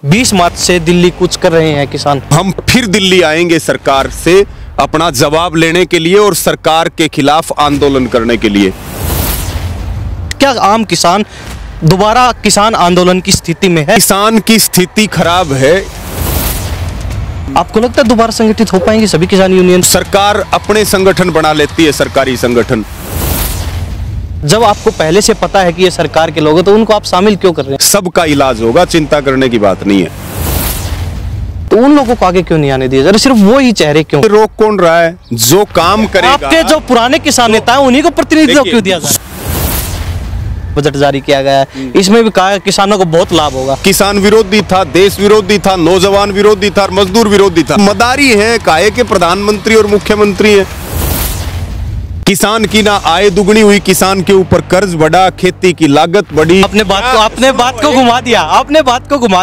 20 मार्च से दिल्ली कूच कर रहे हैं किसान। हम फिर दिल्ली आएंगे सरकार से अपना जवाब लेने के लिए और सरकार के खिलाफ आंदोलन करने के लिए। क्या आम किसान दोबारा किसान आंदोलन की स्थिति में है? किसान की स्थिति खराब है। आपको लगता है दोबारा संगठित हो पाएंगे सभी किसान यूनियन? सरकार अपने संगठन बना लेती है, सरकारी संगठन। जब आपको पहले से पता है कि ये सरकार के लोग हैं तो उनको आप शामिल क्यों कर रहे हैं? सबका इलाज होगा, चिंता करने की बात नहीं है। तो उन लोगों को आगे क्यों नहीं आने दिया जा रहा? सिर्फ वो ही चेहरे क्यों? रोक कौन रहा है? जो काम करेगा। आपके जो पुराने किसान नेता हैं उन्हीं को प्रतिनिधित्व क्यों दिया जा रहा है? बजट जारी किया गया है, इसमें भी कहा किसानों को बहुत लाभ होगा। किसान विरोधी था, देश विरोधी था, नौजवान विरोधी था, मजदूर विरोधी था। मदारी है, काहे के प्रधानमंत्री और मुख्यमंत्री हैं। किसान की ना आय दुगनी हुई, किसान के ऊपर कर्ज बढ़ा, खेती की लागत बढ़ी। अपने बात को घुमा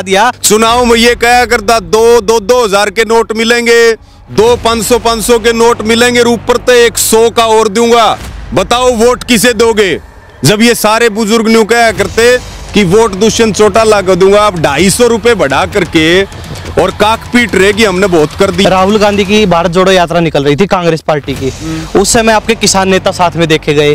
दिया। चुनाव में ये कहा करता 2,000 के नोट मिलेंगे, 500 के नोट मिलेंगे, ऊपर तो 100 का और दूंगा। बताओ वोट किसे दोगे? जब ये सारे बुजुर्ग न्यू कहा करते कि वोट दुष्यंत चौटाला को दूंगा, आप 250 रुपए बढ़ा करके और काकपीट रहेगी, हमने बहुत कर दी। राहुल गांधी की भारत जोड़ो यात्रा निकल रही थी कांग्रेस पार्टी की, उस समय आपके किसान नेता साथ में देखे गए।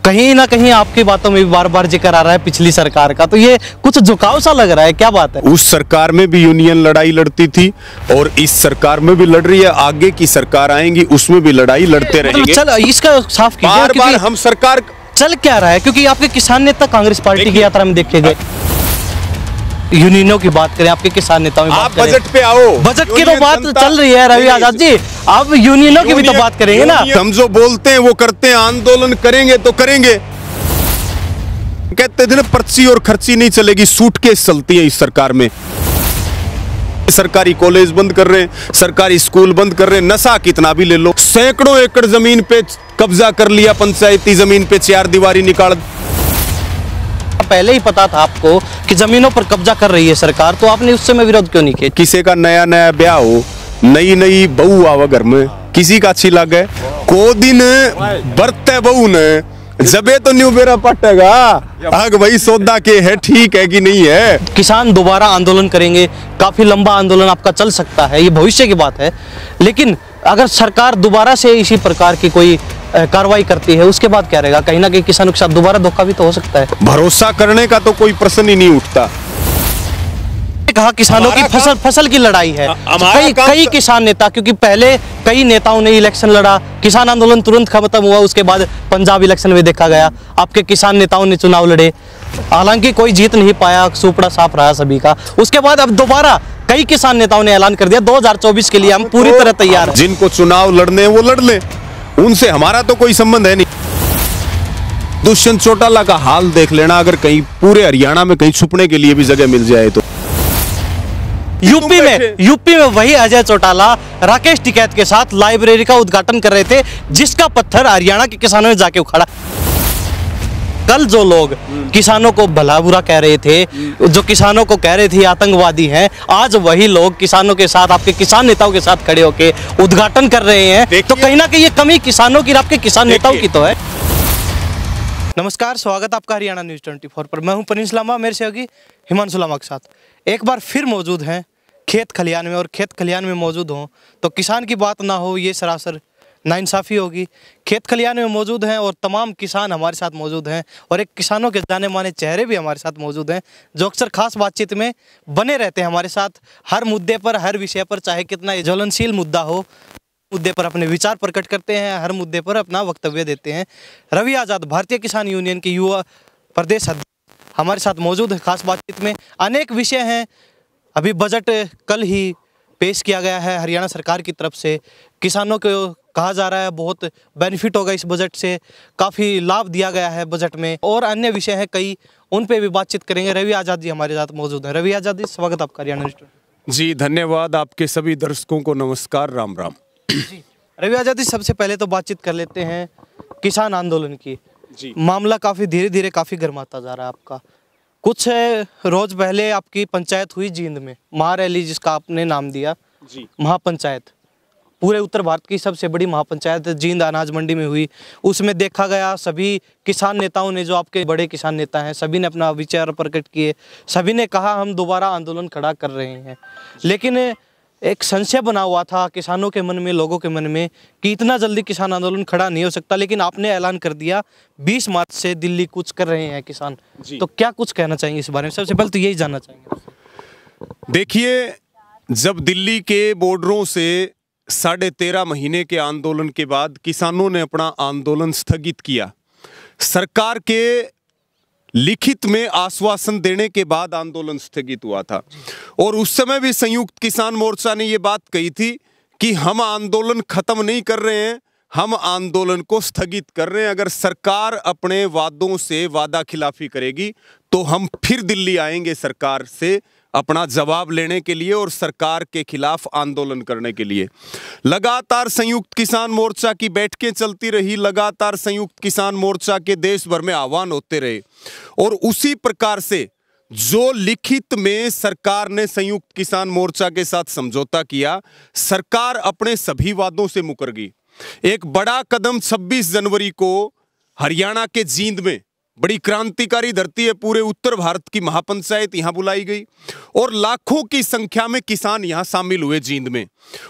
कहीं ना कहीं आपकी बातों में भी बार बार जिक्र आ रहा है पिछली सरकार का, तो ये कुछ झुकाव सा लग रहा है, क्या बात है? उस सरकार में भी यूनियन लड़ाई लड़ती थी और इस सरकार में भी लड़ रही है। आगे की सरकार आएंगी उसमें भी लड़ाई लड़ते रहेंगे। चल इसका साफ कीजिए, बार-बार हम सरकार चल क्या रहा है, क्योंकि आपके किसान नेता कांग्रेस पार्टी की यात्रा में देखे गए। यूनियनों की बात करें, आपके किसान नेताओं की बात करें, बजट पे आओ। बजट की तो बात चल रही है रवि आजाद जी, आप यूनियनों की भी तो बात करेंगे ना। हम जो बोलते हैं वो करते हैं, आंदोलन करेंगे तो करेंगे। कहते थे ना पर्ची और खर्ची नहीं चलेगी, सूटकेस चलती है इस सरकार में। सरकारी कॉलेज बंद कर रहे हैं, सरकारी स्कूल बंद कर रहे हैं। नशा कितना भी ले लो, सैकड़ों एकड़ जमीन पे कब्जा कर लिया, पंचायती जमीन पे 4 दीवारी निकाल। पहले ही पता था आपको कि जमीनों पर कब्जा कर रही है सरकार, तो आपने उस समय विरोध क्यों नहीं किया? किसी का नया नया ब्याह हो, नई बहू आवा घर में, किसी का अच्छी लगे, को दिन बरते बहू ने जबे तो न्यू बेरा पटेगा। आग भाई सौदा के है, ठीक है कि नहीं है? किसान दोबारा आंदोलन करेंगे, काफी लंबा आंदोलन आपका चल सकता है, ये भविष्य की बात है। लेकिन अगर सरकार दोबारा से इसी प्रकार की कोई कार्रवाई करती है, उसके बाद क्या रहेगा? कहीं ना कहीं किसानों के साथ दोबारा धोखा भी तो हो सकता है। भरोसा करने का तो कोई प्रश्न ही नहीं उठता। कहा किसानों की फसल की लड़ाई है। कई किसान नेता, क्योंकि पहले कई नेताओं ने इलेक्शन लड़ा, किसान आंदोलन तुरंत खत्म हुआ, उसके बाद पंजाब इलेक्शन में देखा गया आपके किसान नेताओं ने चुनाव लड़े, हालांकि कोई जीत नहीं पाया, सुपड़ा साफ रहा सभी का। उसके बाद अब दोबारा कई किसान नेताओं ने ऐलान कर दिया 2024 के लिए हम पूरी तरह तैयार हैं। जिनको चुनाव लड़ने वो लड़ ले, उनसे हमारा तो कोई संबंध है नहीं। दुष्यंत चौटाला का हाल देख लेना, अगर कहीं पूरे हरियाणा में कहीं छुपने के लिए भी जगह मिल जाए तो। यूपी में वही अजय चौटाला राकेश टिकैत के साथ लाइब्रेरी का उद्घाटन कर रहे थे, जिसका पत्थर हरियाणा के किसानों ने जाके उखाड़ा। कल जो लोग किसानों को भला बुरा कह रहे थे, जो किसानों को कह रहे थे आतंकवादी हैं, आज वही लोग किसानों के साथ, आपके किसान नेताओं के साथ खड़े होके उद्घाटन कर रहे हैं। तो कहीं ना कहीं ये कमी किसानों की, आपके किसान नेताओं की तो है। नमस्कार, स्वागत आपका हरियाणा न्यूज 24 पर। मैं हूं प्रिंस लामा, मेरे सहयोगी हिमांशु लामा के साथ एक बार फिर मौजूद हैं खेत खलियान में। और खेत खलियान में मौजूद हों तो किसान की बात ना हो, ये सरासर नाइंसाफ़ी होगी। खेत खलियान में मौजूद हैं और तमाम किसान हमारे साथ मौजूद हैं, और एक किसानों के जाने माने चेहरे भी हमारे साथ मौजूद हैं, जो अक्सर खास बातचीत में बने रहते हैं हमारे साथ, हर मुद्दे पर, हर विषय पर, चाहे कितना ज्वलनशील मुद्दा हो, मुद्दे पर अपने विचार प्रकट करते हैं, हर मुद्दे पर अपना वक्तव्य देते हैं। रवि आजाद, भारतीय किसान यूनियन के युवा प्रदेश अध्यक्ष, हमारे साथ मौजूद है खास बातचीत में। अनेक विषय हैं। अभी बजट कल ही पेश किया गया है हरियाणा सरकार की तरफ से। किसानों को कहा जा रहा है बहुत बेनिफिट होगा इस बजट से, काफ़ी लाभ दिया गया है बजट में, और अन्य विषय हैं कई, उन पे भी बातचीत करेंगे। रवि आजाद जी हमारे साथ मौजूद हैं। रवि आजाद जी, स्वागत आपका हरियाणा न्यूज। जी धन्यवाद। आपके सभी दर्शकों को नमस्कार, राम राम। जी रवि आजाद जी, सबसे पहले तो बातचीत कर लेते हैं किसान आंदोलन की। जी, मामला मामला काफ़ी धीरे धीरे काफ़ी गर्माता जा रहा है आपका। कुछ रोज पहले आपकी पंचायत हुई जींद में, महारैली जिसका आपने नाम दिया, जी, महापंचायत। पूरे उत्तर भारत की सबसे बड़ी महापंचायत जींद अनाज मंडी में हुई। उसमें देखा गया सभी किसान नेताओं ने, जो आपके बड़े किसान नेता हैं, सभी ने अपना विचार प्रकट किए। सभी ने कहा हम दोबारा आंदोलन खड़ा कर रहे हैं। लेकिन एक संशय बना हुआ था किसानों के मन में, लोगों के मन में, कि इतना जल्दी किसान आंदोलन खड़ा नहीं हो सकता। लेकिन आपने ऐलान कर दिया 20 मार्च से दिल्ली कूच कर रहे हैं किसान। तो क्या कुछ कहना चाहेंगे इस बारे में? सबसे पहले तो यही जानना चाहेंगे। देखिए, जब दिल्ली के बॉर्डरों से 13.5 महीने के आंदोलन के बाद किसानों ने अपना आंदोलन स्थगित किया, सरकार के लिखित में आश्वासन देने के बाद आंदोलन स्थगित हुआ था। और उस समय भी संयुक्त किसान मोर्चा ने यह बात कही थी कि हम आंदोलन खत्म नहीं कर रहे हैं, हम आंदोलन को स्थगित कर रहे हैं। अगर सरकार अपने वादों से वादा खिलाफी करेगी तो हम फिर दिल्ली आएंगे सरकार से अपना जवाब लेने के लिए और सरकार के खिलाफ आंदोलन करने के लिए। लगातार संयुक्त किसान मोर्चा की बैठकें चलती रही, लगातार संयुक्त किसान मोर्चा के देश भर में आह्वान होते रहे। और उसी प्रकार से जो लिखित में सरकार ने संयुक्त किसान मोर्चा के साथ समझौता किया, सरकार अपने सभी वादों से मुकर गई। एक बड़ा कदम 26 जनवरी को हरियाणा के जींद में, बड़ी क्रांतिकारी धरती है, पूरे उत्तर भारत की महापंचायत यहां बुलाई गई और लाखों की संख्या में किसान यहां शामिल हुए जींद में।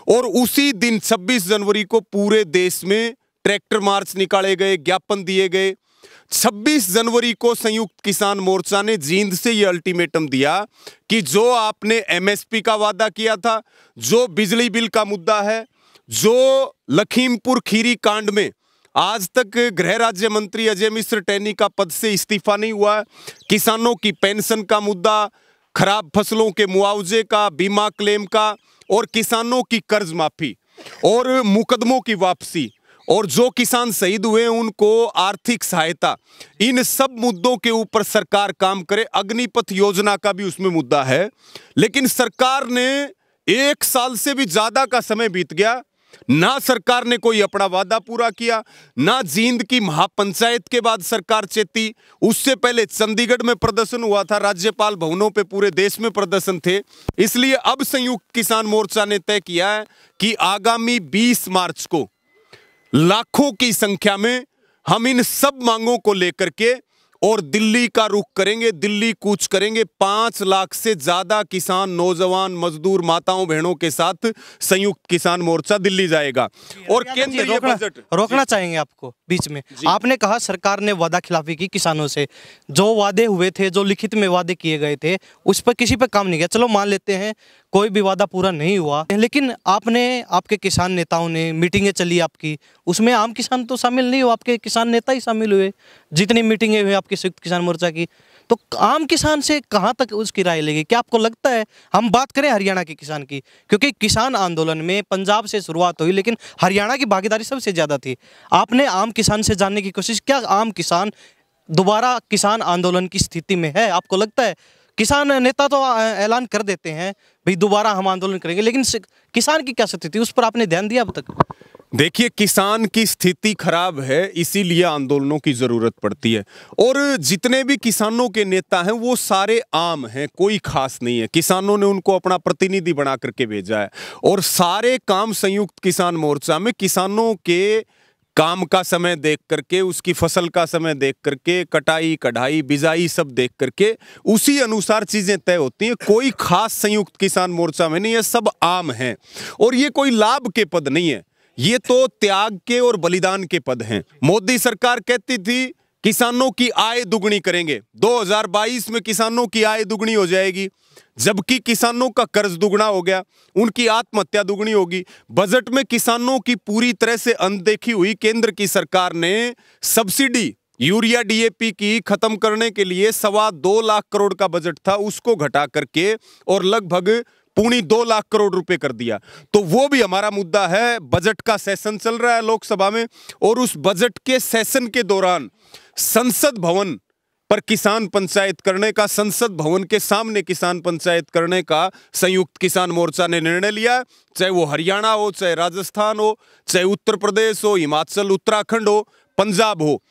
और उसी दिन 26 जनवरी को पूरे देश में ट्रैक्टर मार्च निकाले गए, ज्ञापन दिए गए। 26 जनवरी को संयुक्त किसान मोर्चा ने जींद से यह अल्टीमेटम दिया कि जो आपने एमएसपी का वादा किया था, जो बिजली बिल का मुद्दा है, जो लखीमपुर खीरी कांड में आज तक गृह राज्य मंत्री अजय मिश्र टैनी का पद से इस्तीफा नहीं हुआ, किसानों की पेंशन का मुद्दा, खराब फसलों के मुआवजे का, बीमा क्लेम का, और किसानों की कर्ज माफी और मुकदमों की वापसी, और जो किसान शहीद हुए उनको आर्थिक सहायता, इन सब मुद्दों के ऊपर सरकार काम करे। अग्निपथ योजना का भी उसमें मुद्दा है। लेकिन सरकार ने 1 साल से भी ज्यादा का समय बीत गया, ना सरकार ने कोई अपना वादा पूरा किया, ना जींद की महापंचायत के बाद सरकार चेती। उससे पहले चंडीगढ़ में प्रदर्शन हुआ था, राज्यपाल भवनों पे पूरे देश में प्रदर्शन थे। इसलिए अब संयुक्त किसान मोर्चा ने तय किया है कि आगामी 20 मार्च को लाखों की संख्या में हम इन सब मांगों को लेकर के और दिल्ली का रुख करेंगे, दिल्ली कूच करेंगे। 5 लाख से ज्यादा किसान, नौजवान, मजदूर, माताओं बहनों के साथ संयुक्त किसान मोर्चा दिल्ली जाएगा। और केंद्रीय बजट रोकना चाहेंगे आपको बीच में। आपने कहा सरकार ने वादा खिलाफी की किसानों से, जो वादे हुए थे, जो लिखित में वादे किए गए थे, उस पर किसी पर काम नहीं किया। चलो मान लेते हैं कोई भी वादा पूरा नहीं हुआ, लेकिन आपने, आपके किसान नेताओं ने मीटिंगें चली आपकी, उसमें आम किसान तो शामिल नहीं हुआ, आपके किसान नेता ही शामिल हुए जितनी मीटिंगें हुई आपकी संयुक्त किसान मोर्चा की। तो आम किसान से कहाँ तक उसकी राय लेगी? क्या आपको लगता है, हम बात करें हरियाणा के किसान की, क्योंकि किसान आंदोलन में पंजाब से शुरुआत हुई लेकिन हरियाणा की भागीदारी सबसे ज़्यादा थी। आपने आम किसान से जानने की कोशिश, क्या आम किसान दोबारा किसान आंदोलन की स्थिति में है? आपको लगता है किसान नेता तो ऐलान कर देते हैं भाई दोबारा हम आंदोलन करेंगे, लेकिन किसान की क्या स्थिति, उस पर आपने ध्यान दिया अब तक? देखिए, किसान की स्थिति खराब है, इसीलिए आंदोलनों की जरूरत पड़ती है। और जितने भी किसानों के नेता हैं वो सारे आम हैं, कोई खास नहीं है। किसानों ने उनको अपना प्रतिनिधि बना करके भेजा है और सारे काम संयुक्त किसान मोर्चा में किसानों के काम का समय देख करके, उसकी फसल का समय देख करके, कटाई, कढ़ाई, बिजाई सब देख करके उसी अनुसार चीजें तय होती हैं। कोई खास संयुक्त किसान मोर्चा में नहीं है, सब आम हैं। और ये कोई लाभ के पद नहीं है, ये तो त्याग के और बलिदान के पद हैं। मोदी सरकार कहती थी किसानों की आय दुगनी करेंगे, 2022 में किसानों की आय दुगनी हो जाएगी, जबकि किसानों का कर्ज दुगना हो गया, उनकी आत्महत्या दुगनी होगी। बजट में किसानों की पूरी तरह से अनदेखी हुई। केंद्र की सरकार ने सब्सिडी यूरिया डीएपी की खत्म करने के लिए 2.25 लाख करोड़ का बजट था, उसको घटा करके और लगभग 2.25 लाख करोड़ रुपए कर दिया। तो वो भी हमारा मुद्दा है। बजट का सेशन चल रहा है लोकसभा में और उस बजट के सेशन के दौरान संसद भवन पर किसान पंचायत करने का, संसद भवन के सामने किसान पंचायत करने का संयुक्त किसान मोर्चा ने निर्णय लिया। चाहे वो हरियाणा हो, चाहे राजस्थान हो, चाहे उत्तर प्रदेश हो, हिमाचल, उत्तराखंड हो, पंजाब हो,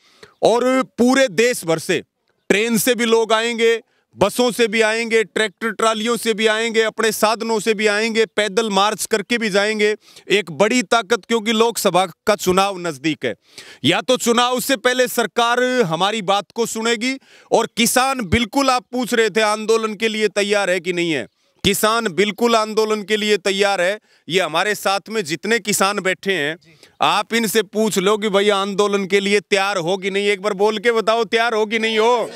और पूरे देश भर से ट्रेन से भी लोग आएंगे, बसों से भी आएंगे, ट्रैक्टर ट्रालियों से भी आएंगे, अपने साधनों से भी आएंगे, पैदल मार्च करके भी जाएंगे। एक बड़ी ताकत, क्योंकि लोकसभा का चुनाव नजदीक है, या तो चुनाव से पहले सरकार हमारी बात को सुनेगी। और किसान बिल्कुल, आप पूछ रहे थे आंदोलन के लिए तैयार है कि नहीं है, किसान बिल्कुल आंदोलन के लिए तैयार है। ये हमारे साथ में जितने किसान बैठे हैं, आप इनसे पूछ लो कि भैया आंदोलन के लिए तैयार हो कि नहीं, एक बार बोल के बताओ तैयार हो कि नहीं हो।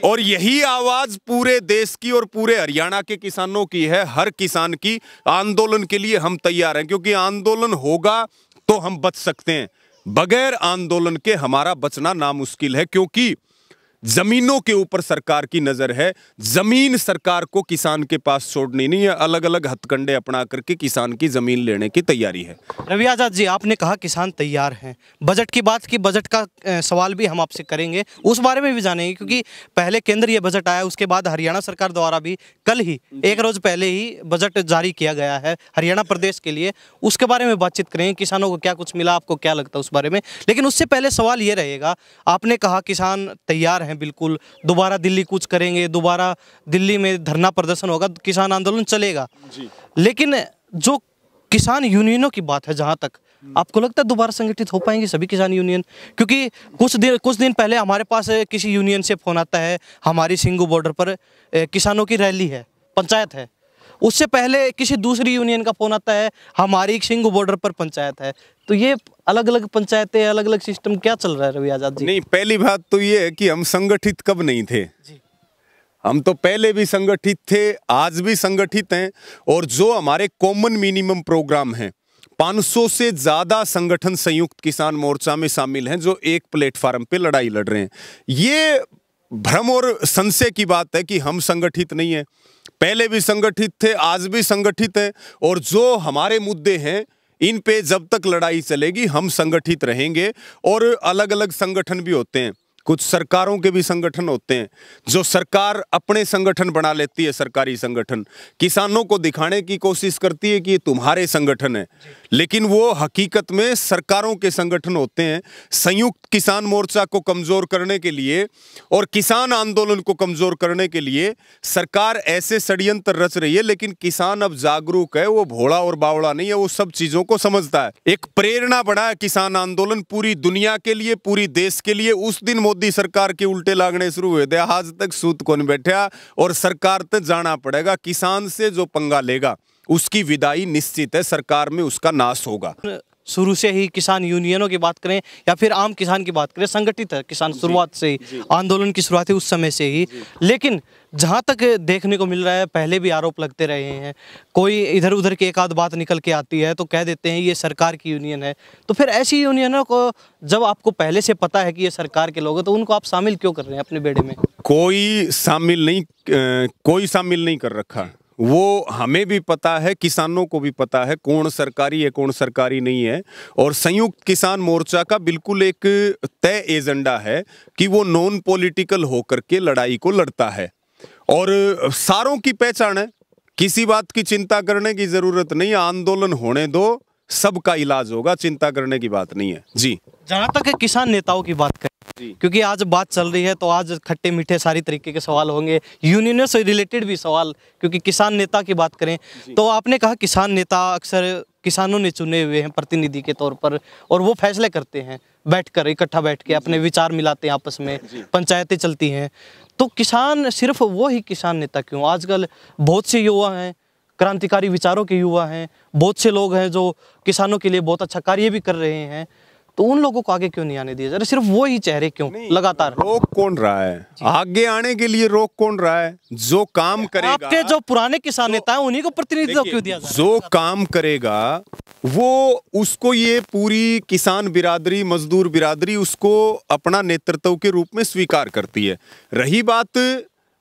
और यही आवाज पूरे देश की और पूरे हरियाणा के किसानों की है, हर किसान की। आंदोलन के लिए हम तैयार हैं, क्योंकि आंदोलन होगा तो हम बच सकते हैं। बगैर आंदोलन के हमारा बचना नामुश्किल है, क्योंकि जमीनों के ऊपर सरकार की नजर है। जमीन सरकार को किसान के पास छोड़नी नहीं है। अलग अलग हथकंडे अपना करके किसान की जमीन लेने की तैयारी है। रवि आजाद जी, आपने कहा किसान तैयार हैं, बजट की बात की, बजट का सवाल भी हम आपसे करेंगे, उस बारे में भी जानेंगे, क्योंकि पहले केंद्रीय बजट आया, उसके बाद हरियाणा सरकार द्वारा भी कल ही, एक रोज पहले ही बजट जारी किया गया है हरियाणा प्रदेश के लिए। उसके बारे में बातचीत करेंगे, किसानों को क्या कुछ मिला, आपको क्या लगता है उस बारे में। लेकिन उससे पहले सवाल ये रहेगा, आपने कहा किसान तैयार हैं बिल्कुल, दोबारा दिल्ली कूच करेंगे, दोबारा दिल्ली में धरना प्रदर्शन होगा, किसान आंदोलन चलेगा जी। लेकिन जो किसान यूनियनों की बात है, जहां तक आपको लगता है दोबारा संगठित हो पाएंगे सभी किसान यूनियन? क्योंकि कुछ दिन पहले हमारे पास किसी यूनियन से फोन आता है, हमारी सिंगू बॉर्डर पर किसानों की रैली है, पंचायत है। उससे पहले किसी दूसरी यूनियन का फोन आता है, हमारी सिंगू बॉर्डर पर पंचायत है। तो ये अलग अलग पंचायतें, अलग अलग सिस्टम क्या चल रहा है रवि आजाद जी? नहीं, पहली बात तो ये है कि हम संगठित कब नहीं थे जी। हम तो पहले भी संगठित थे, आज भी संगठित हैं। और जो हमारे कॉमन मिनिमम प्रोग्राम हैं, 500 से ज्यादा संगठन संयुक्त किसान मोर्चा में शामिल हैं, जो एक प्लेटफार्म पे लड़ाई लड़ रहे हैं। ये भ्रम और संशय की बात है कि हम संगठित नहीं है। पहले भी संगठित थे, आज भी संगठित हैं। और जो हमारे मुद्दे हैं, इन पे जब तक लड़ाई चलेगी हम संगठित रहेंगे। और अलग अलग संगठन भी होते हैं, कुछ सरकारों के भी संगठन होते हैं, जो सरकार अपने संगठन बना लेती है। सरकारी संगठन किसानों को दिखाने की कोशिश करती है कि ये तुम्हारे संगठन है, लेकिन वो हकीकत में सरकारों के संगठन होते हैं। संयुक्त किसान मोर्चा को कमजोर करने के लिए और किसान आंदोलन को कमजोर करने के लिए सरकार ऐसे षड्यंत्र रच रही है। लेकिन किसान अब जागरूक है, वो भोला और बावड़ा नहीं है, वो सब चीजों को समझता है। एक प्रेरणा बना है किसान आंदोलन पूरी दुनिया के लिए, पूरी देश के लिए। उस दिन मोदी सरकार के उल्टे लागने शुरू हुए थे, आज तक सूत कौन बैठा। और सरकार तक जाना पड़ेगा। किसान से जो पंगा लेगा उसकी विदाई निश्चित है, सरकार में उसका नाश होगा। शुरू से ही किसान यूनियनों की बात करें या फिर आम किसान की बात करें, संगठित है किसान शुरुआत से ही, आंदोलन की शुरुआत उस समय से ही। लेकिन जहां तक देखने को मिल रहा है, पहले भी आरोप लगते रहे हैं, कोई इधर उधर की एक आध बात निकल के आती है तो कह देते हैं ये सरकार की यूनियन है। तो फिर ऐसी यूनियनों को जब आपको पहले से पता है कि ये सरकार के लोग हैं, तो उनको आप शामिल क्यों कर रहे हैं अपने बेड़े में? कोई शामिल नहीं कर रखा। वो हमें भी पता है, किसानों को भी पता है कौन सरकारी है कौन सरकारी नहीं है। और संयुक्त किसान मोर्चा का बिल्कुल एक तय एजेंडा है कि वो नॉन पॉलिटिकल होकर के लड़ाई को लड़ता है। और सारों की पहचान है, किसी बात की चिंता करने की जरूरत नहीं। आंदोलन होने दो, सबका इलाज होगा, चिंता करने की बात नहीं है जी। जहां तक किसान नेताओं की बात करें, क्योंकि आज बात चल रही है तो आज खट्टे मीठे सारी तरीके के सवाल होंगे, यूनियनों से रिलेटेड भी सवाल, क्योंकि किसान नेता की बात करें तो आपने कहा किसान नेता अक्सर किसानों ने चुने हुए हैं प्रतिनिधि के तौर पर, और वो फैसले करते हैं बैठकर, इकट्ठा बैठ के अपने विचार मिलाते हैं आपस में, पंचायतें चलती हैं। तो किसान, सिर्फ वो ही किसान नेता क्यों? आजकल बहुत से युवा हैं, क्रांतिकारी विचारों के युवा हैं, बहुत से लोग हैं जो किसानों के लिए बहुत अच्छा कार्य भी कर रहे हैं। तो उन लोगों को आगे क्यों नहीं आने दिया जा रहा? सिर्फ वो ही चेहरे क्यों लगातार? रोक कौन रहा है आगे आने के लिए? रोक कौन रहा है? जो काम करेगा, आपके जो पुराने किसान नेता हैं उन्हीं को प्रतिनिधित्व क्यों दिया जा रहा है? जो काम करेगा वो, उसको ये पूरी किसान बिरादरी, मजदूर बिरादरी उसको अपना नेतृत्व के रूप में स्वीकार करती है। रही बात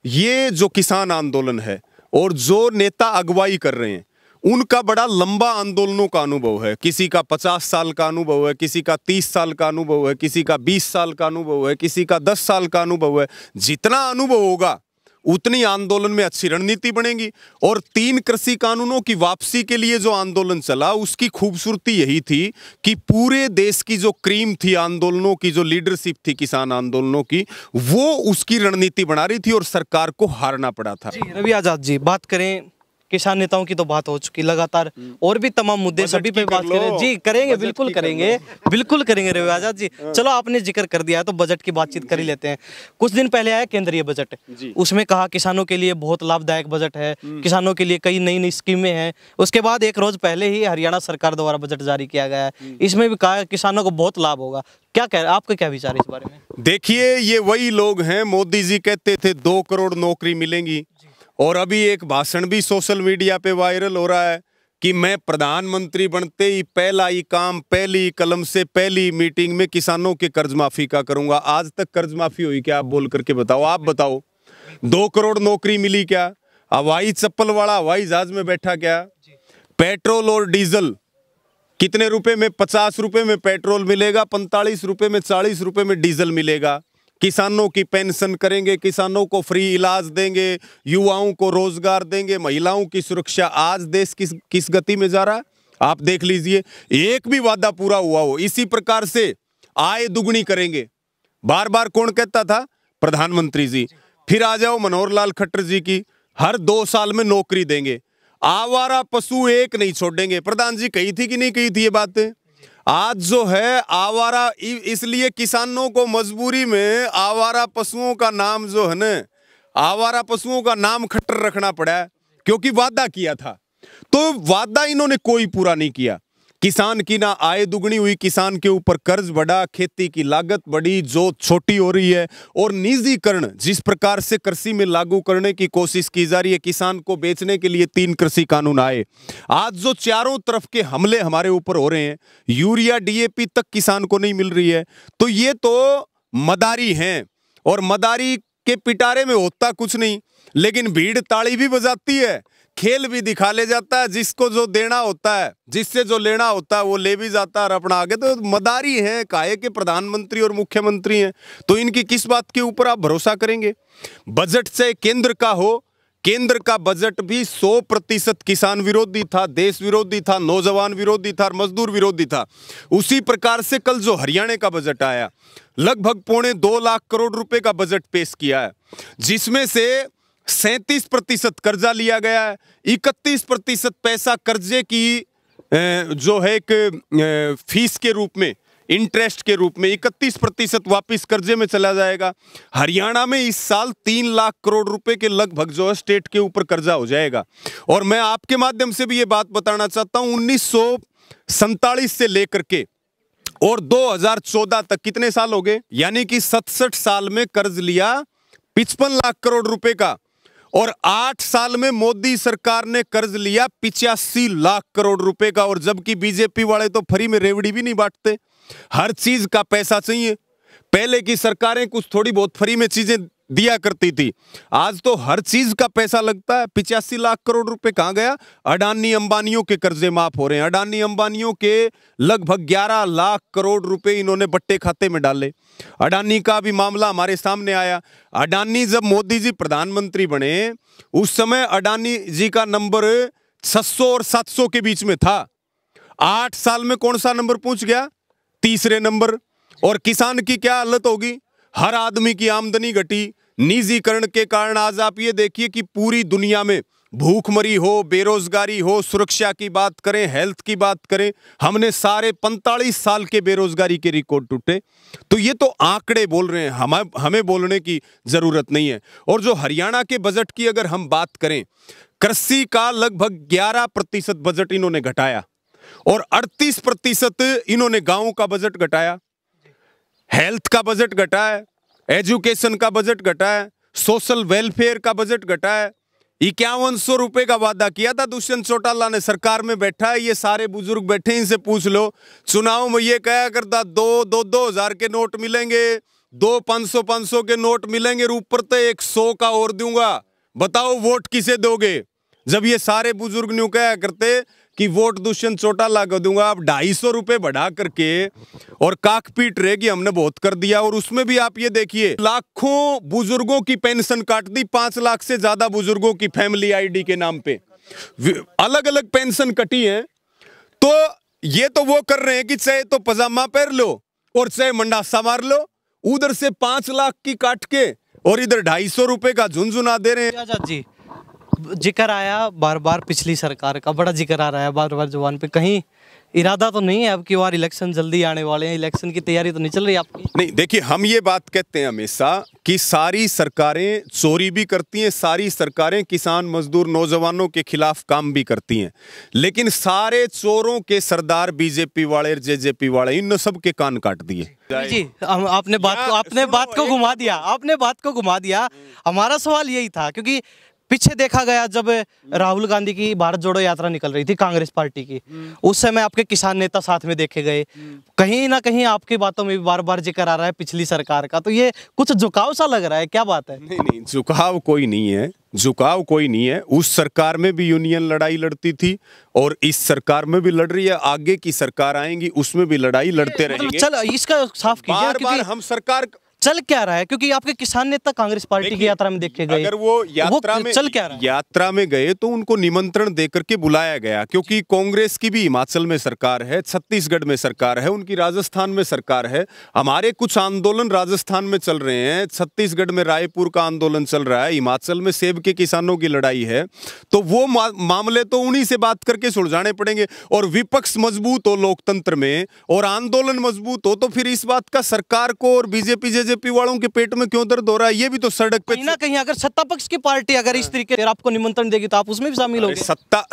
ये जो किसान आंदोलन है और जो नेता अगुवाई कर रहे हैं, उनका बड़ा लंबा आंदोलनों का अनुभव है। किसी का 50 साल का अनुभव है, किसी का 30 साल का अनुभव है, किसी का 20 साल का अनुभव है, किसी का 10 साल का अनुभव है। जितना अनुभव होगा उतनी आंदोलन में अच्छी रणनीति बनेगी। और 3 कृषि कानूनों की वापसी के लिए जो आंदोलन चला, उसकी खूबसूरती यही थी कि पूरे देश की जो क्रीम थी आंदोलनों की, जो लीडरशिप थी किसान आंदोलनों की, वो उसकी रणनीति बना रही थी और सरकार को हारना पड़ा था। जी रवि आजाद जी, बात करें किसान नेताओं की तो बात हो चुकी लगातार, और भी तमाम मुद्दे सभी पे बात करें। जी करेंगे, बिल्कुल करेंगे, बिल्कुल करेंगे रवि आजाद जी। चलो आपने जिक्र कर दिया है तो बजट की बातचीत कर ही लेते हैं। कुछ दिन पहले आया केंद्रीय बजट, उसमें कहा किसानों के लिए बहुत लाभदायक बजट है, किसानों के लिए कई नई नई स्कीमें हैं। उसके बाद एक रोज पहले ही हरियाणा सरकार द्वारा बजट जारी किया गया है, इसमें भी कहा किसानों को बहुत लाभ होगा। क्या कह आपका क्या विचार है इस बारे में? देखिए, ये वही लोग हैं, मोदी जी कहते थे 2 करोड़ नौकरी मिलेंगी, और अभी एक भाषण भी सोशल मीडिया पे वायरल हो रहा है कि मैं प्रधानमंत्री बनते ही पहला ही काम, पहली कलम से पहली मीटिंग में किसानों के कर्ज माफी का करूंगा। आज तक कर्ज माफी हुई क्या? आप बोल करके बताओ, आप बताओ। 2 करोड़ नौकरी मिली क्या? हवाई चप्पल वाला हवाई जहाज में बैठा क्या? पेट्रोल और डीजल कितने रुपए में? 50 रुपए में पेट्रोल मिलेगा, 45 रुपए में, 40 रुपए में डीजल मिलेगा। किसानों की पेंशन करेंगे, किसानों को फ्री इलाज देंगे, युवाओं को रोजगार देंगे, महिलाओं की सुरक्षा। आज देश किस गति में जा रहा है आप देख लीजिए। एक भी वादा पूरा हुआ हो? इसी प्रकार से आय दुगनी करेंगे, बार बार कौन कहता था? प्रधानमंत्री जी। फिर आ जाओ मनोहर लाल खट्टर जी की, हर 2 साल में नौकरी देंगे, आवारा पशु एक नहीं छोड़ेंगे। प्रधान जी कही थी कि नहीं कही थी ये बातें? आज जो है आवारा, इसलिए किसानों को मजबूरी में आवारा पशुओं का नाम जो है ना, आवारा पशुओं का नाम खट्टर रखना पड़ा है, क्योंकि वादा किया था। तो वादा इन्होंने कोई पूरा नहीं किया। किसान की ना आय दुगनी हुई, किसान के ऊपर कर्ज बढ़ा, खेती की लागत बढ़ी जो छोटी हो रही है, और निजीकरण जिस प्रकार से कृषि में लागू करने की कोशिश की जा रही है, किसान को बेचने के लिए 3 कृषि कानून आए। आज जो चारों तरफ के हमले हमारे ऊपर हो रहे हैं, यूरिया डीएपी तक किसान को नहीं मिल रही है, तो ये तो मदारी हैं, और मदारी के पिटारे में होता कुछ नहीं, लेकिन भीड़ ताड़ी भी बजाती है, खेल भी दिखा ले जाता है। जिसको जो देना होता है, जिससे जो लेना होता है वो ले भी जाता है और अपना आगे। तो मदारी हैं, काहे के प्रधानमंत्री और मुख्यमंत्री हैं, तो इनकी किस बात के ऊपर आप भरोसा करेंगे? बजट से केंद्र का हो, केंद्र का बजट भी 100% किसान विरोधी था, देश विरोधी था, नौजवान विरोधी था, मजदूर विरोधी था। उसी प्रकार से कल जो हरियाणा का बजट आया, लगभग 2.25 लाख करोड़ रुपए का बजट पेश किया है, जिसमें से 37% कर्जा लिया गया है, 31% पैसा कर्जे की जो है एक फीस के रूप में, इंटरेस्ट के रूप में 31% वापिस कर्जे में चला जाएगा। हरियाणा में इस साल 3 लाख करोड़ रुपए के लगभग जो है स्टेट के ऊपर कर्जा हो जाएगा। और मैं आपके माध्यम से भी ये बात बताना चाहता हूं, 1947 से लेकर के और 2014 तक कितने साल हो गए? यानी कि 67 साल में कर्ज लिया 55 लाख करोड़ रुपए का, और 8 साल में मोदी सरकार ने कर्ज लिया 85 लाख करोड़ रुपए का। और जबकि बीजेपी वाले तो फ्री में रेवड़ी भी नहीं बांटते, हर चीज का पैसा चाहिए। पहले की सरकारें कुछ थोड़ी बहुत फ्री में चीजें दिया करती थी, आज तो हर चीज का पैसा लगता है। 85 लाख करोड़ रुपए कहां गया? अडानी अंबानियों के कर्जे माफ हो रहे हैं। अडानी अंबानियों के लगभग 11 लाख करोड़ रुपए इन्होंने बट्टे खाते में डाले। अडानी का भी मामला हमारे सामने आया। अडानी जब मोदी जी प्रधानमंत्री बने, उस समय अडानी जी का नंबर 600 और 700 के बीच में था। 8 साल में कौन सा नंबर पहुंच गया? तीसरे नंबर। और किसान की क्या हालत होगी? हर आदमी की आमदनी घटी। निजीकरण के कारण आज आप ये देखिए कि पूरी दुनिया में भूखमरी हो, बेरोजगारी हो, सुरक्षा की बात करें, हेल्थ की बात करें, हमने सारे 45 साल के बेरोजगारी के रिकॉर्ड टूटे। तो ये तो आंकड़े बोल रहे हैं, हमें बोलने की जरूरत नहीं है। और जो हरियाणा के बजट की अगर हम बात करें, कृषि का लगभग 11% बजट इन्होंने घटाया, और 38% इन्होंने गांवों का बजट घटाया, हेल्थ का बजट घटा है, एजुकेशन का बजट घटा है, सोशल वेलफेयर का बजट घटा है। 5100 रुपए का वादा किया था दुष्यंत चौटाला ने, सरकार में बैठा है, ये सारे बुजुर्ग बैठे, इनसे पूछ लो। चुनाव में ये कहा करता 2 हजार के नोट मिलेंगे, 2 500 के नोट मिलेंगे, और ऊपर तो 100 का और दूंगा। बताओ वोट किसे दोगे? जब ये सारे बुजुर्ग न्यू कहा करते कि वोट दुष्यंत चौटाला को दूंगा, आप 250 रुपए बढ़ा करके और काकपीट रहेगी हमने बहुत कर दिया। और उसमें भी आप ये देखिए लाखों बुजुर्गों की पेंशन काट दी, 5 लाख से ज्यादा बुजुर्गों की फैमिली आईडी के नाम पे अलग अलग पेंशन कटी है। तो ये तो वो कर रहे हैं कि चाहे तो पजामा पहन लो और चाहे मंडासा मार लो, उधर से 5 लाख की काट के और इधर 250 रुपए का झुनझुना दे रहे हैं। आजाद जी, जिक्र आया बार बार पिछली सरकार का, बड़ा जिक्र आ रहा है बार बार जुबान पे, कहीं इरादा तो नहीं है अब की बार इलेक्शन जल्दी आने वाले हैं, इलेक्शन की तैयारी तो नहीं चल रही आपकी? नहीं, देखिए हम ये बात कहते हैं हमेशा कि सारी सरकारें चोरी भी करती हैं, सारी सरकारें किसान मजदूर नौजवानों के खिलाफ काम भी करती हैं, लेकिन सारे चोरों के सरदार बीजेपी वाले जेजेपी वाले इन सब के कान काट दिए। जी, आपने बात को घुमा दिया। हमारा सवाल यही था, क्योंकि पीछे देखा गया जब राहुल गांधी की भारत जोड़ो यात्रा निकल रही थी कांग्रेस पार्टी की, उस समय आपके किसान नेता साथ में देखे गए। कहीं ना कहीं आपकी बातों में भी बार बार जिक्र आ रहा है पिछली सरकार का, तो ये कुछ झुकाव सा लग रहा है, क्या बात है? नहीं, झुकाव कोई नहीं है, झुकाव कोई नहीं है। उस सरकार में भी यूनियन लड़ाई लड़ती थी और इस सरकार में भी लड़ रही है, आगे की सरकार आएंगी उसमें भी लड़ाई लड़ते रहेंगे। चल इसका साफ कीजिए, बार-बार हम सरकार चल क्या रहा है, क्योंकि आपके किसान नेता कांग्रेस पार्टी की यात्रा में देखे गए, अगर वो यात्रा में चल क्या रहा है? यात्रा में गए तो उनको निमंत्रण देकर के बुलाया गया, क्योंकि कांग्रेस की भी हिमाचल में सरकार है, छत्तीसगढ़ में सरकार है, उनकी राजस्थान में सरकार है। हमारे कुछ आंदोलन राजस्थान में चल रहे हैं, छत्तीसगढ़ में रायपुर का आंदोलन चल रहा है, हिमाचल में सेब के किसानों की लड़ाई है। तो वो मामले तो उन्हीं से बात करके सुलझाने पड़ेंगे। और विपक्ष मजबूत हो लोकतंत्र में और आंदोलन मजबूत हो तो फिर इस बात का सरकार को और बीजेपी जेजेपी वालों के पेट में क्यों दर्द हो रहा है? ये भी तो सड़क पे कहीं ना कहीं अगर सत्ता पक्ष की पार्टी अगर इस तरीके से आपको निमंत्रण देगी तो आप उसमें भी शामिल होंगे।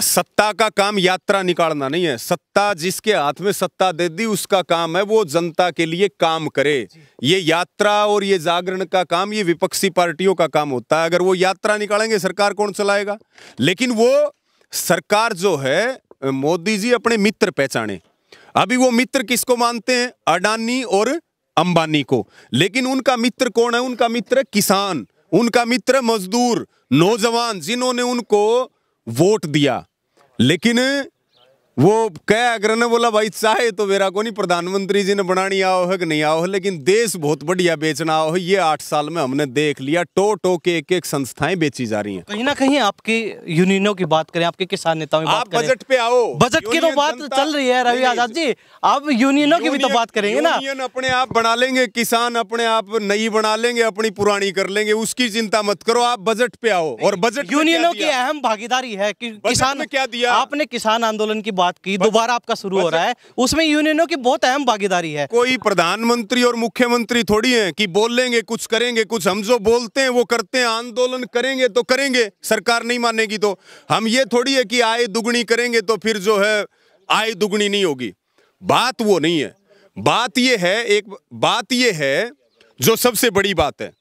सत्ता का काम यात्रा निकालना नहीं है। सत्ता जिसके हाथ में सत्ता दे दी उसका काम है वो जनता के लिए काम करे। ये यात्रा और ये जागरण का काम ये विपक्षी पार्टियों का काम होता है। अगर वो यात्रा निकालेंगे सरकार कौन चलाएगा? लेकिन वो सरकार जो है, मोदी जी अपने मित्र पहचाने। अभी वो मित्र किसको मानते हैं? अडानी और अंबानी को। लेकिन उनका मित्र कौन है? उनका मित्र है किसान, उनका मित्र मजदूर, नौजवान, जिन्होंने उनको वोट दिया। लेकिन वो क्या अगर ने बोला भाई चाहे तो मेरा को नहीं प्रधानमंत्री जी ने बनानी आओ है कि नहीं आओ है, लेकिन देश बहुत बढ़िया बेचना आओ है। ये 8 साल में हमने देख लिया, टो के एक संस्थाएं बेची जा रही हैं। कहीं ना कहीं आपकी यूनियनों की बात करें, आपके किसान नेताओं की बात करें, बजट पे आओ। बजट की तो बात चल रही है रवि आजाद जी, आप यूनियनों की भी तो बात करेंगे ना। यूनियन अपने आप बना लेंगे, किसान अपने आप नई बना लेंगे, अपनी पुरानी कर लेंगे, उसकी चिंता मत करो। आप बजट पे आओ। और बजट यूनियनों की अहम भागीदारी है कि किसान में क्या दिया? आपने किसान आंदोलन की बात की, दोबारा आपका शुरू हो रहा है, उसमें यूनियनों की बहुत अहम भागीदारी है। कोई प्रधानमंत्री और मुख्यमंत्री थोड़ी है कि बोलेंगे कुछ करेंगे कुछ। हम जो बोलते हैं वो करते हैं। आंदोलन करेंगे तो करेंगे, सरकार नहीं मानेगी तो। हम ये थोड़ी है कि आय दुगनी करेंगे तो फिर जो है आय दुगनी नहीं होगी। बात वो नहीं है। बात ये है, एक बात ये है जो सबसे बड़ी बात है।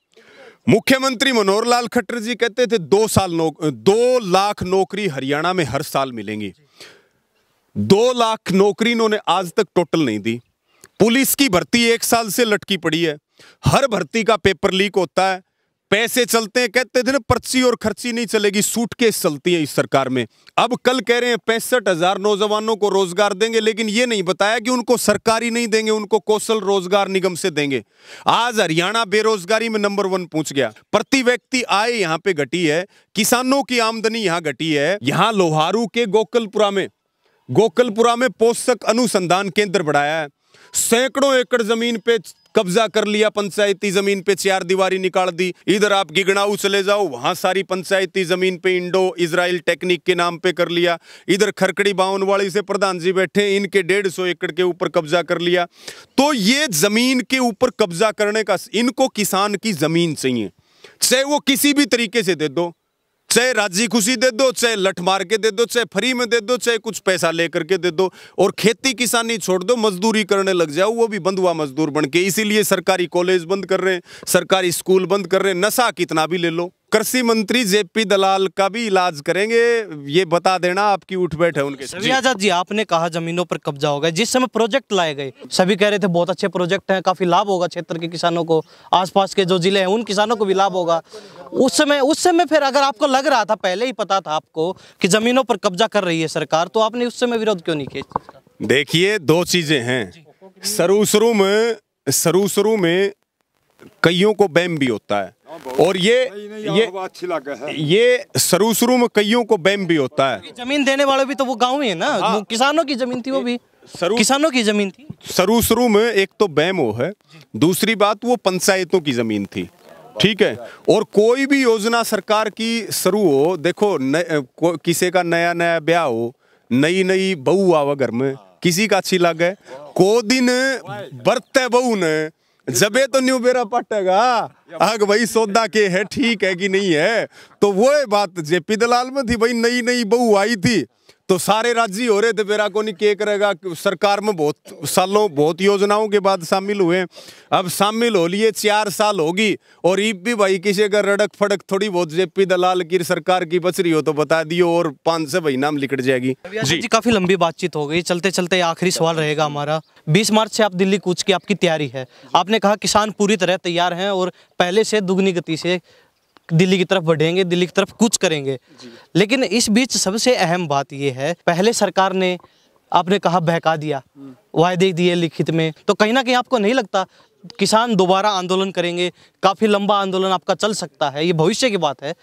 मुख्यमंत्री मनोहर लाल खट्टर जी कहते थे 2 लाख नौकरी हरियाणा में हर साल मिलेंगी। 2 लाख नौकरी इन्होंने आज तक टोटल नहीं दी। पुलिस की भर्ती 1 साल से लटकी पड़ी है। हर भर्ती का पेपर लीक होता है, पैसे चलते हैं। कहते थे ना पर्ची और खर्ची नहीं चलेगी, सूटकेस चलती है इस सरकार में। अब कल कह रहे हैं 65,000 नौजवानों को रोजगार देंगे, लेकिन ये नहीं बताया कि उनको सरकारी नहीं देंगे, उनको कौशल रोजगार निगम से देंगे। आज हरियाणा बेरोजगारी में नंबर 1 पहुंच गया। प्रति व्यक्ति आय यहाँ पे घटी है, किसानों की आमदनी यहाँ घटी है। यहाँ लोहारू के गोकलपुरा में पोषक अनुसंधान केंद्र बढ़ाया है। सैकड़ों एकड़ जमीन पे कब्जा कर लिया, पंचायती जमीन पे 4 दीवारी निकाल दी। इधर आप गिगनाऊ चले जाओ, वहां सारी पंचायती जमीन पे इंडो इजराइल टेक्निक के नाम पे कर लिया। इधर खरकड़ी बावनवाड़ी से प्रधान जी बैठे, इनके 150 एकड़ के ऊपर कब्जा कर लिया। तो ये जमीन के ऊपर कब्जा करने का, इनको किसान की जमीन चाहिए, चाहे वो किसी भी तरीके से दे दो, चाहे राजी खुशी दे दो, चाहे लठ मार के दे दो, चाहे फ्री में दे दो, चाहे कुछ पैसा लेकर के दे दो। और खेती किसानी छोड़ दो, मजदूरी करने लग जाओ, वो भी बंधुआ मजदूर बन के। इसीलिए सरकारी कॉलेज बंद कर रहे हैं, सरकारी स्कूल बंद कर रहे हैं। नशा कितना भी ले लो, कृषि मंत्री जेपी दलाल का भी इलाज करेंगे, ये बता देना, आपकी उठ बैठ है उनके। सभी आजाद जी, आपने कहा जमीनों पर कब्जा होगा, जिस समय प्रोजेक्ट लाए गए सभी कह रहे थे बहुत अच्छे प्रोजेक्ट हैं, काफी लाभ होगा क्षेत्र के किसानों को, आसपास के जो जिले हैं उन किसानों को भी लाभ होगा। उस समय फिर अगर आपको लग रहा था, पहले ही पता था आपको कि जमीनों पर कब्जा कर रही है सरकार, तो आपने उस समय विरोध क्यों नहीं किया? देखिए, दो चीजें हैं। शुरू में कईयों को बैम भी होता है, और ये शुरू में कईयों को बैम भी होता है। जमीन देने वाले भी तो वो गाँव ही है ना। हाँ। वो किसानों की जमीन थी, वो भी किसानों की जमीन थी। शुरू में एक तो बैम वो है, दूसरी बात वो पंचायतों की जमीन थी, ठीक है। और कोई भी योजना सरकार की शुरू हो, देखो किसी का नया ब्याह हो, नई बहू आवा घर में, किसी का अच्छी लगे, को दिन बरते बहू ने जबे तो न्यू बेरा पटेगा आग भाई सौदा के है, ठीक है कि नहीं है। तो वो बात जेपी दलाल में थी भाई, नई बहू आई थी तो सारे राजी हो रहे थे, बेरा को नहीं के करेगा। सरकार में बहुत योजनाओं के बाद शामिल हुए, अब शामिल हो लिए 4 साल होगी, और ईब भी भाई किसी का रड़क फड़क थोड़ी बहुत जेपी दलाल की सरकार की बच रही हो तो बता दियो, और 5 से भाई नाम लिखट जाएगी। जी काफी लंबी बातचीत हो गई, चलते चलते आखिरी सवाल रहेगा हमारा। 20 मार्च से आप दिल्ली कूच की आपकी तैयारी है, आपने कहा किसान पूरी तरह तैयार हैं और पहले से दुगनी गति से दिल्ली की तरफ बढ़ेंगे, दिल्ली की तरफ कूच करेंगे। लेकिन इस बीच सबसे अहम बात यह है, पहले सरकार ने आपने कहा बहका दिया, वायदे दिए लिखित में, तो कहीं ना कहीं आपको नहीं लगता किसान दोबारा आंदोलन करेंगे? काफ़ी लंबा आंदोलन आपका चल सकता है, ये भविष्य की बात है,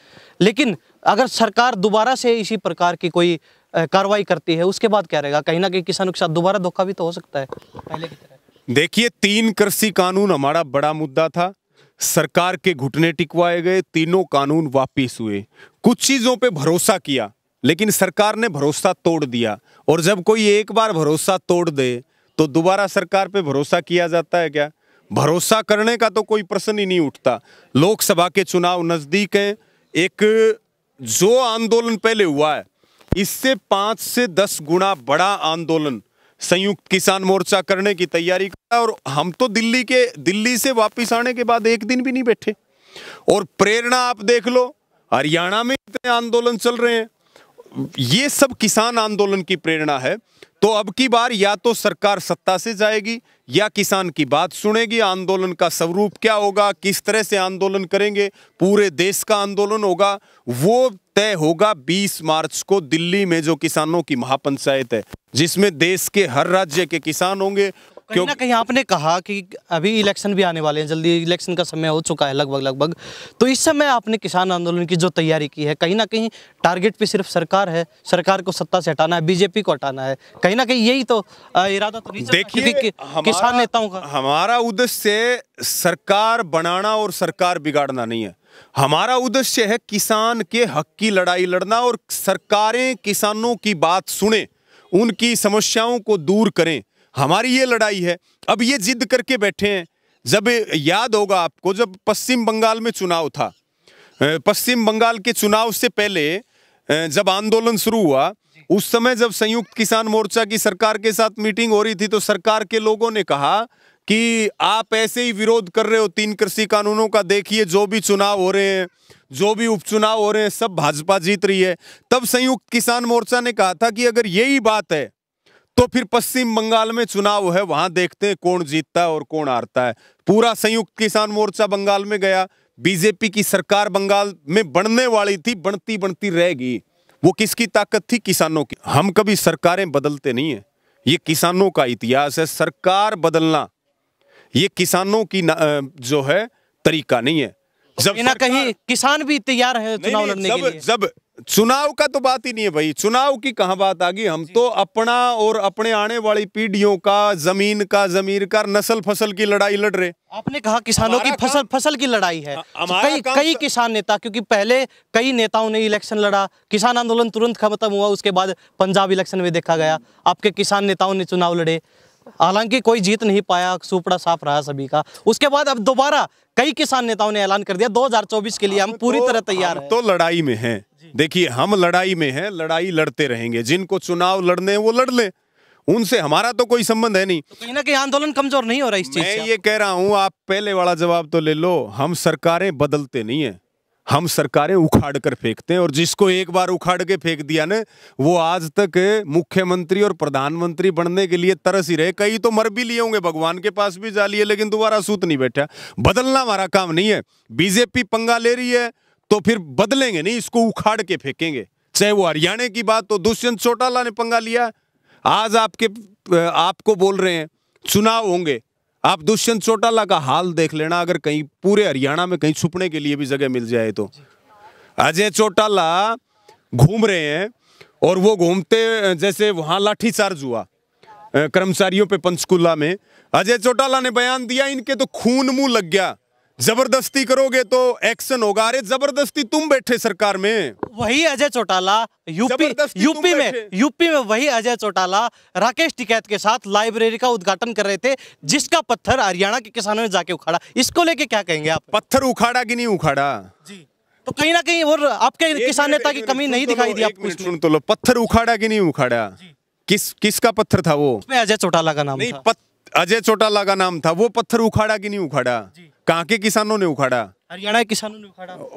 लेकिन अगर सरकार दोबारा से इसी प्रकार की कोई कार्रवाई करती है उसके बाद क्या रहेगा? कहीं ना कहीं किसानों के साथ दोबारा धोखा भी तो हो सकता है पहले की तरह। देखिए, 3 कृषि कानून हमारा बड़ा मुद्दा था, सरकार के घुटने टिकवाए गए, तीनों कानून वापिस हुए। कुछ चीजों पे भरोसा किया लेकिन सरकार ने भरोसा तोड़ दिया, और जब कोई एक बार भरोसा तोड़ दे तो दोबारा सरकार पे भरोसा किया जाता है क्या? भरोसा करने का तो कोई प्रश्न ही नहीं उठता। लोकसभा के चुनाव नजदीक हैं, एक जो आंदोलन पहले हुआ है इससे 5 से 10 गुना बड़ा आंदोलन संयुक्त किसान मोर्चा करने की तैयारी कर, और हम तो दिल्ली से वापस आने के बाद एक दिन भी नहीं बैठे। और प्रेरणा आप देख लो, हरियाणा में इतने आंदोलन चल रहे हैं, ये सब किसान आंदोलन की प्रेरणा है। तो अब की बार या तो सरकार सत्ता से जाएगी या किसान की बात सुनेगी। आंदोलन का स्वरूप क्या होगा, किस तरह से आंदोलन करेंगे, पूरे देश का आंदोलन होगा, वो तय होगा 20 मार्च को दिल्ली में, जो किसानों की महापंचायत है जिसमें देश के हर राज्य के किसान होंगे। कहीं ना कहीं आपने कहा कि अभी इलेक्शन भी आने वाले हैं, जल्दी इलेक्शन का समय हो चुका है लगभग, तो इस समय आपने किसान आंदोलन की जो तैयारी की है, कहीं ना कहीं टारगेट पे सिर्फ सरकार है, सरकार को सत्ता से हटाना है, बीजेपी को हटाना है, कहीं ना कहीं यही तो इरादा तो नहीं चल रहा? देखिए, किसान नेताओं का हमारा उद्देश्य सरकार बनाना और सरकार बिगाड़ना नहीं है। हमारा उद्देश्य है किसान के हक की लड़ाई लड़ना, और सरकारें किसानों की बात सुने, उनकी समस्याओं को दूर करें, हमारी ये लड़ाई है। अब ये जिद करके बैठे हैं, जब याद होगा आपको, जब पश्चिम बंगाल में चुनाव था, पश्चिम बंगाल के चुनाव से पहले जब आंदोलन शुरू हुआ, उस समय जब संयुक्त किसान मोर्चा की सरकार के साथ मीटिंग हो रही थी, तो सरकार के लोगों ने कहा कि आप ऐसे ही विरोध कर रहे हो 3 कृषि कानूनों का, देखिए जो भी चुनाव हो रहे हैं, जो भी उपचुनाव हो रहे हैं, सब भाजपा जीत रही है। तब संयुक्त किसान मोर्चा ने कहा था कि अगर यही बात है तो फिर पश्चिम बंगाल में चुनाव है, वहां देखते हैं कौन जीतता है और कौन हारता है। पूरा संयुक्त किसान मोर्चा बंगाल में गया, बीजेपी की सरकार बंगाल में बनने वाली थी, बनती रहेगी। वो किसकी ताकत थी? किसानों की। हम कभी सरकारें बदलते नहीं है, ये किसानों का इतिहास है। सरकार बदलना ये किसानों की जो है तरीका नहीं है। जब ना कहीं किसान भी तैयार है चुनाव लड़ने के लिए। जब चुनाव का तो बात ही नहीं है भाई, चुनाव की कहां बात आ गई। हम तो अपना और अपने आने वाली पीढ़ियों का, जमीन का, जमीर का, नस्ल फसल की लड़ाई लड़ रहे। आपने कहा किसानों की फसल की लड़ाई है। कई किसान नेता, क्योंकि पहले कई नेताओं ने इलेक्शन लड़ा, किसान आंदोलन तुरंत खत्म हुआ, उसके बाद पंजाब इलेक्शन में देखा गया आपके किसान नेताओं ने चुनाव लड़े, हालांकि कोई जीत नहीं पाया, सुपड़ा साफ रहा सभी का। उसके बाद अब दोबारा कई किसान नेताओं ने ऐलान कर दिया 2024 के लिए हम पूरी तरह तैयार हैं। तो लड़ाई में हैं, देखिए हम लड़ाई में हैं, लड़ाई लड़ते रहेंगे। जिनको चुनाव लड़ने वो लड़ ले, उनसे हमारा तो कोई संबंध है नहीं। तो कहीं ना कहीं आंदोलन कमजोर नहीं हो रहा इस चीज से। मैं ये कह रहा हूं, आप पहले वाला जवाब तो ले लो, हम सरकारें बदलते नहीं है, हम सरकारें उखाड़ कर फेंकते हैं, और जिसको एक बार उखाड़ के फेंक दिया ना, वो आज तक मुख्यमंत्री और प्रधानमंत्री बनने के लिए तरस ही रहे। कई तो मर भी लिए होंगे, भगवान के पास भी जा लिए, लेकिन दोबारा सूत नहीं बैठा। बदलना हमारा काम नहीं है। बीजेपी पंगा ले रही है तो फिर बदलेंगे नहीं, इसको उखाड़ के फेंकेंगे। चाहे वो हरियाणा की बात हो, दुष्यंत चौटाला ने पंगा लिया, आज आपको बोल रहे हैं चुनाव होंगे, आप दुष्यंत चौटाला का हाल देख लेना। अगर कहीं पूरे हरियाणा में कहीं छुपने के लिए भी जगह मिल जाए तो अजय चौटाला घूम रहे हैं, और वो घूमते, जैसे वहां लाठीचार्ज हुआ कर्मचारियों पे पंचकुला में, अजय चौटाला ने बयान दिया इनके तो खून मुंह लग गया, जबरदस्ती करोगे तो एक्शन होगा। अरे जबरदस्ती तुम बैठे सरकार में, वही अजय चौटाला यूपी में वही अजय चौटाला राकेश टिकैत के साथ लाइब्रेरी का उद्घाटन कर रहे थे, जिसका पत्थर हरियाणा के किसानों ने जाके उखाड़ा। इसको लेके क्या कहेंगे आप? पत्थर उखाड़ा कि नहीं उखाड़ा जी, तो कहीं ना कहीं और आपके किसान नेता की कमी नहीं दिखाई दी आपको? सुन तो लो, पत्थर उखाड़ा कि नहीं उखाड़ा? किसका पत्थर था वो? अजय चौटाला का नाम था। अजय चौटाला का नाम था। वो पत्थर उखाड़ा कि नहीं उखाड़ा? कहाँ के किसानों ने उखाड़ा? हरियाणा के किसानों ने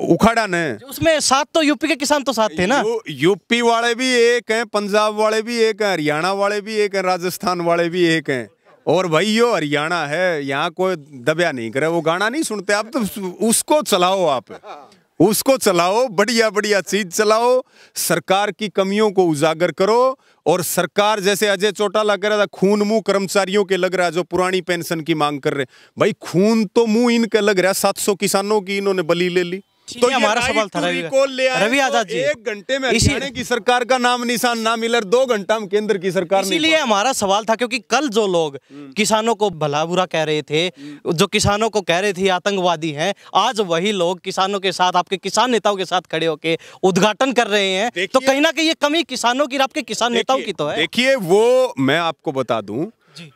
उखाड़ा ने। उसमें साथ तो यूपी के किसान तो साथ थे ना। यूपी वाले भी एक हैं, पंजाब वाले भी एक हैं, हरियाणा वाले भी एक हैं, राजस्थान वाले भी एक हैं। और भाई यो हरियाणा है, यहाँ कोई दबिया नहीं करे। वो गाना नहीं सुनते आप, तो उसको चलाओ, आप उसको चलाओ, बढ़िया बढ़िया चीज चलाओ, सरकार की कमियों को उजागर करो। और सरकार, जैसे अजय चौटाला कह रहा था, खून मुंह कर्मचारियों के लग रहा है जो पुरानी पेंशन की मांग कर रहे। भाई खून तो मुंह इनके लग रहा है, 700 किसानों की इन्होंने बलि ले ली। तो हमारा सवाल था रवि आजाद जी, 1 घंटे में हरियाणा की सरकार का नाम निशान ना मिले, 2 घंटा में केंद्र की सरकार। इसीलिए हमारा सवाल था, क्योंकि कल जो लोग किसानों को भला बुरा कह रहे थे, जो किसानों को कह रहे थे आतंकवादी हैं, आज वही लोग किसानों के साथ, आपके किसान नेताओं के साथ खड़े होकर उद्घाटन कर रहे हैं। तो कहीं ना कहीं ये कमी किसानों की, आपके किसान नेताओं की तो है। देखिए, वो मैं आपको बता दूं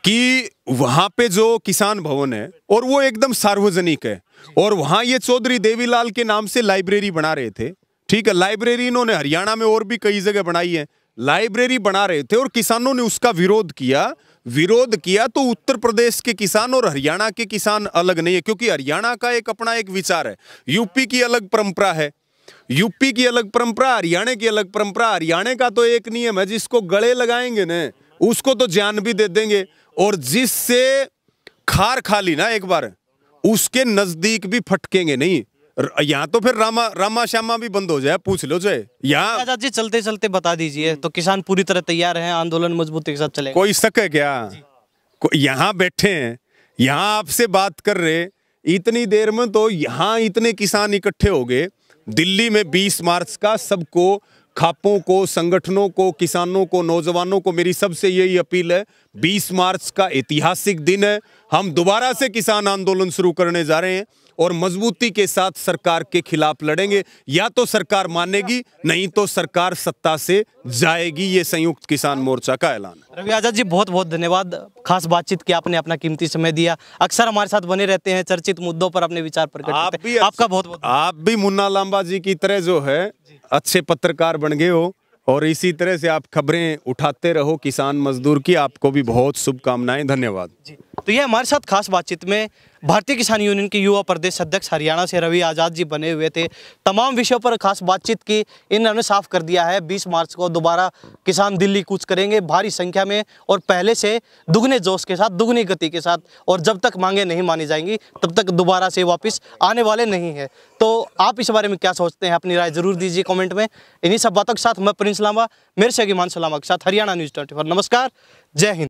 कि वहां पे जो किसान भवन है, और वो एकदम सार्वजनिक है, और वहां ये चौधरी देवीलाल के नाम से लाइब्रेरी बना रहे थे। ठीक है, लाइब्रेरी इन्होंने हरियाणा में और भी कई जगह बनाई है, लाइब्रेरी बना रहे थे, और किसानों ने उसका विरोध किया। तो उत्तर प्रदेश के किसान और हरियाणा के किसान अलग नहीं है, क्योंकि हरियाणा का एक अपना एक विचार है, यूपी की अलग परंपरा है, यूपी की अलग परंपरा, हरियाणा की अलग परंपरा। हरियाणा का तो एक नियम है, जिसको गले लगाएंगे न उसको तो जान भी दे देंगे, और जिससे खार खा ली ना एक बार, उसके नजदीक भी फटकेंगे नहीं। यहाँ तो फिर रामा श्यामा भी बंद हो जाए, पूछ लो जाए। यहाँ आजाद जी चलते चलते बता दीजिए, तो किसान पूरी तरह तैयार हैं, आंदोलन मजबूती के साथ चलेगा? कोई शक है क्या? यहाँ बैठे हैं, यहाँ आपसे बात कर रहे, इतनी देर में तो यहाँ इतने किसान इकट्ठे हो गए। दिल्ली में 20 मार्च का सबको, खापों को, संगठनों को, किसानों को, नौजवानों को मेरी सबसे यही अपील है, 20 मार्च का ऐतिहासिक दिन है। हम दोबारा से किसान आंदोलन शुरू करने जा रहे हैं, और मजबूती के साथ सरकार के खिलाफ लड़ेंगे। या तो सरकार मानेगी, नहीं तो सरकार सत्ता से जाएगी। ये संयुक्त किसान मोर्चा का ऐलान है। रवि आजाद जी, बहुत बहुत धन्यवाद, खास बातचीत की आपने, अपना कीमती समय दिया। अक्सर हमारे साथ बने रहते हैं, चर्चित मुद्दों पर अपने विचार प्रकट करते हैं। आपका बहुत बहुत। आप भी मुन्ना लांबा जी की तरह जो है अच्छे पत्रकार बन गए हो, और इसी तरह से आप खबरें उठाते रहो किसान मजदूर की। आपको भी बहुत शुभकामनाएं, धन्यवाद। तो ये हमारे साथ खास बातचीत में भारतीय किसान यूनियन के युवा प्रदेश अध्यक्ष हरियाणा से रवि आजाद जी बने हुए थे। तमाम विषयों पर खास बातचीत की। इन्होंने साफ कर दिया है 20 मार्च को दोबारा किसान दिल्ली कूच करेंगे भारी संख्या में, और पहले से दुगने जोश के साथ, दुगनी गति के साथ, और जब तक मांगे नहीं मानी जाएंगी तब तक दोबारा से वापस आने वाले नहीं है। तो आप इस बारे में क्या सोचते हैं? अपनी राय जरूर दीजिए कॉमेंट में। इन्हीं सब बातों के साथ मैं प्रिंस लांबा, मेरे से हिमांशु लांबा के साथ हरियाणा न्यूज़ 24। नमस्कार, जय हिंद।